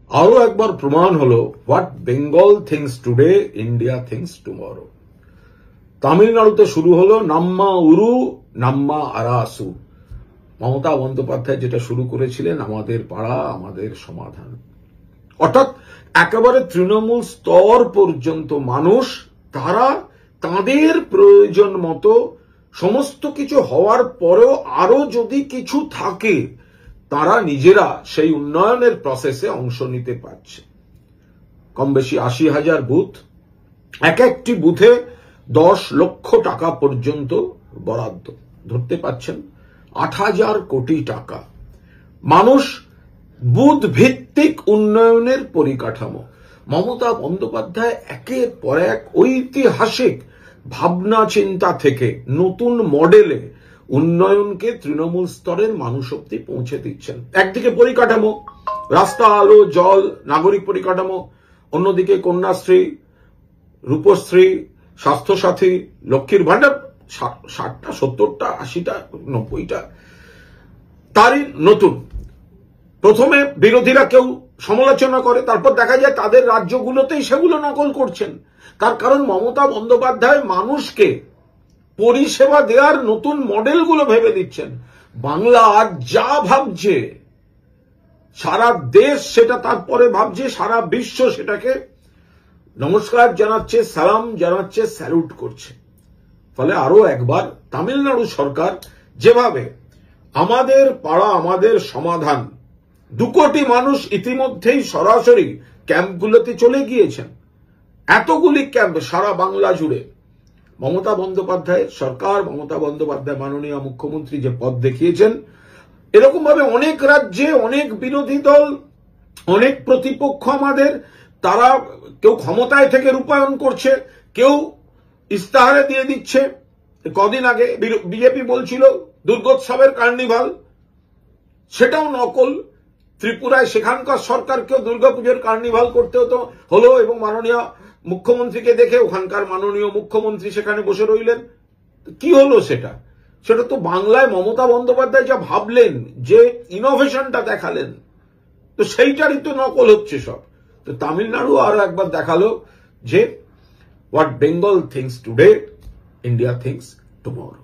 আরো একবার প্রমাণ হলো what Bengal things today India things tomorrow. তামিলনাড়ুতে শুরু হলো নাম্মা উরু নাম্মা আরাসু। মমতা বন্দ্যোপাধ্যায় যেটা শুরু করেছিলেন, আমাদের পাড়া আমাদের সমাধান, অর্থাৎ একেবারে তৃণমূল স্তর পর্যন্ত মানুষ তারা তাদের প্রয়োজন মতো সমস্ত কিছু হওয়ার পরেও আরো যদি কিছু থাকে তারা নিজেরা সেই উন্নয়নের প্রসেসে অংশ নিতে পারছে। কম বেশি ৮০,০০০ বুথ, এক একটি বুথে ১০ লক্ষ টাকা পর্যন্ত বরাদ্দ, ধরতে পাচ্ছেন ৮,০০০ কোটি টাকা। মানুষ বুথ ভিত্তিক উন্নয়নের পরিকাঠামো। মমতা বন্দ্যোপাধ্যায় একের পর এক ঐতিহাসিক ভাবনা চিন্তা থেকে নতুন মডেলে উন্নয়নকে তৃণমূল স্তরের মানুষ অব্দি পৌঁছে দিচ্ছেন। একদিকে পরিকাঠামো, রাস্তা, আলো, জল, নাগরিক পরিকাঠামো, অন্যদিকে কন্যাশ্রী, রূপশ্রী, স্বাস্থ্যসাথী, লক্ষ্মীর ভান্ডার, ৬০টা ৭০টা ৮০টা ৯০টা তারই নতুন। প্রথমে বিরোধীরা কেউ সমালোচনা করে, তারপর দেখা যায় তাদের রাজ্যগুলোতেই সেগুলো নকল করছেন। তার কারণ মমতা বন্দ্যোপাধ্যায় মানুষকে পরিষেবা দেওয়ার নতুন মডেলগুলো ভেবে দিচ্ছেন। বাংলা আজ যা ভাবছে সারা দেশ সেটা তারপরে ভাবছে, সারা বিশ্ব সেটাকে নমস্কার জানাচ্ছে, সালাম জানাচ্ছে, স্যালুট করছে। ফলে আরো একবার তামিলনাড়ু সরকার যেভাবে আমাদের পাড়া আমাদের সমাধান, ২ কোটি মানুষ ইতিমধ্যেই সরাসরি ক্যাম্পগুলোতে চলে গিয়েছেন, এতগুলি ক্যাম্প সারা বাংলা জুড়ে মমতা বন্দ্যোপাধ্যায় সরকার, মমতা বন্দ্যোপাধ্যায় মাননীয় মুখ্যমন্ত্রী যে পথ দেখিয়েছেন, এরকম ভাবে অনেক রাজ্যে অনেক বিরোধী দল, অনেক প্রতিপক্ষ আমাদের, তারা কেউ ক্ষমতায় থেকে রূপায়ণ করছে, কেউ ইস্তাহারে দিয়ে দিচ্ছে। কদিন আগে বিজেপি বলছিল দুর্গোৎসবের কার্নিভাল, সেটাও নকল। ত্রিপুরায় সেখানকার সরকারকেও দুর্গাপুজোর কার্নিভাল করতে হলো এবং মাননীয় মুখ্যমন্ত্রীকে দেখে ওখানকার মাননীয় মুখ্যমন্ত্রী সেখানে বসে রইলেন। কি হলো সেটা? সেটা তো বাংলায় মমতা বন্দ্যোপাধ্যায় যা ভাবলেন, যে ইনোভেশনটা দেখালেন, তো সেইটারই তো নকল হচ্ছে সব। তো তামিলনাড়ু আরো একবার দেখালো যে what Bengal things today India things tomorrow.